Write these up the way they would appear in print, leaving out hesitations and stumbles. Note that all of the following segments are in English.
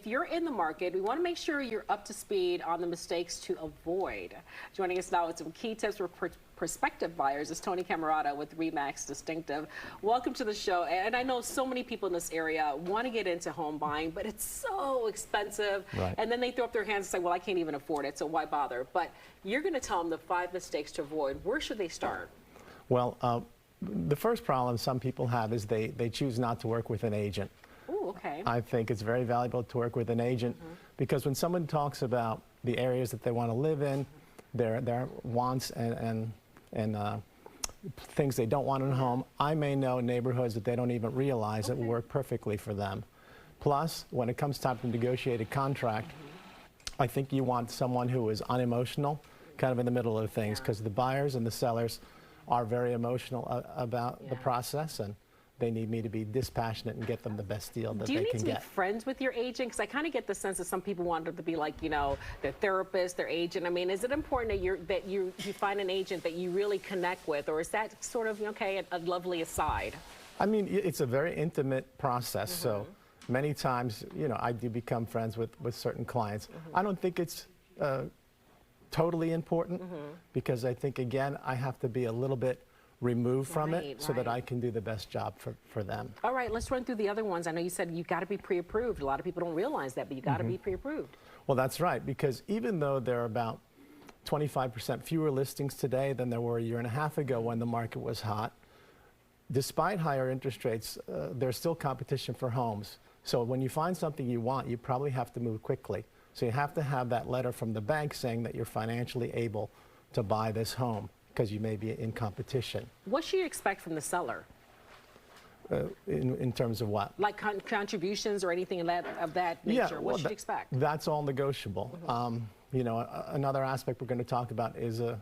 if you're in the market, we want to make sure you're up to speed on the mistakes to avoid. Joining us now with some key tips for prospective buyers is Tony Cammarota with RE/MAX Distinctive. Welcome to the show. And I know so many people in this area want to get into home buying, but it's so expensive. Right. And then they throw up their hands and say, well, I can't even afford it, so why bother? But you're going to tell them the 5 mistakes to avoid. Where should they start? Well, the first problem some people have is they choose not to work with an agent. Ooh, okay. I think it's very valuable to work with an agent because when someone talks about the areas that they want to live in, their wants and things they don't want in a home, I may know neighborhoods that they don't even realize that will work perfectly for them. Plus, when it comes time to negotiate a contract, I think you want someone who is unemotional, kind of in the middle of things, because the buyers and the sellers are very emotional about the process, and they need me to be dispassionate and get them the best deal that they can get. Do you need to be friends with your agent? Because I kind of get the sense that some people want it to be like, you know, their therapist, their agent. I mean, is it important that you find an agent that you really connect with, or is that sort of, okay, a lovely aside? I mean, it's a very intimate process, so many times, you know, I do become friends with certain clients. I don't think it's totally important because I think, again, I have to be a little bit removed from it so that I can do the best job for them. All right, let's run through the other ones. I know you said you got to be pre-approved. A lot of people don't realize that, but you got to be pre-approved. Well, that's right, because even though there are about 25% fewer listings today than there were a year and a half ago when the market was hot, despite higher interest rates, there's still competition for homes. So when you find something you want, you probably have to move quickly. So you have to have that letter from the bank saying that you're financially able to buy this home, because you may be in competition. What should you expect from the seller? In terms of what? Like contributions or anything of that nature? Yeah, what should you expect? That's all negotiable. You know, another aspect we're going to talk about is the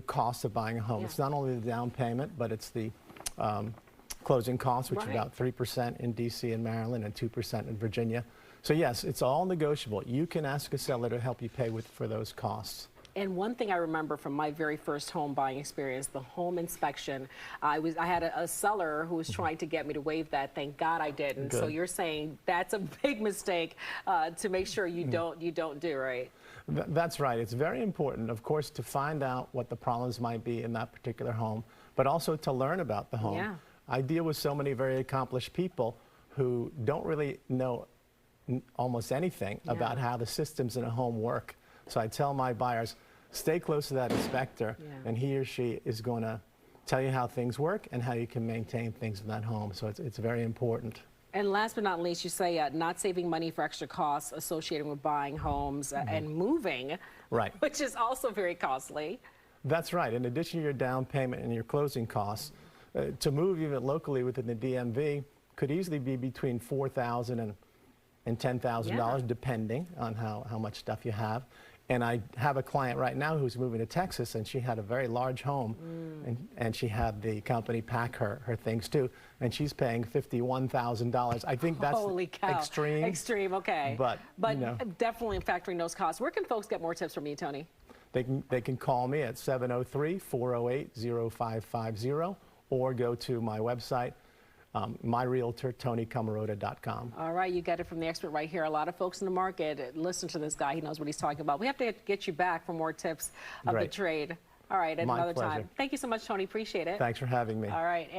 cost of buying a home. It's not only the down payment, but it's the closing costs, which is about 3% in DC and Maryland and 2% in Virginia. So yes, it's all negotiable. You can ask a seller to help you pay for those costs. And one thing I remember from my very first home buying experience, the home inspection, I had a seller who was trying to get me to waive that. Thank God I didn't. Good. So you're saying that's a big mistake to make sure you don't do, right? That's right. It's very important, of course, to find out what the problems might be in that particular home, but also to learn about the home. Yeah. I deal with so many very accomplished people who don't really know almost anything about how the systems in a home work. So I tell my buyers, stay close to that inspector, and he or she is going to tell you how things work and how you can maintain things in that home. So it's very important. And last but not least, you say not saving money for extra costs associated with buying homes and moving, which is also very costly. That's right. In addition to your down payment and your closing costs, to move even locally within the DMV could easily be between $4,000 and $10,000, depending on how much stuff you have. And I have a client right now who's moving to Texas, and she had a very large home, and she had the company pack her things too, and she's paying $51,000. I think that's Holy cow. extreme. Extreme, okay. But you know, definitely factoring those costs. Where can folks get more tips from you, Tony? They can call me at 703-408-0550 or go to my website, myrealtor.TonyCammarota.com. All right, you got it from the expert right here. A lot of folks in the market listen to this guy. He knows what he's talking about. We have to get you back for more tips of the trade. All right, at another time. Thank you so much, Tony. Appreciate it. Thanks for having me. All right.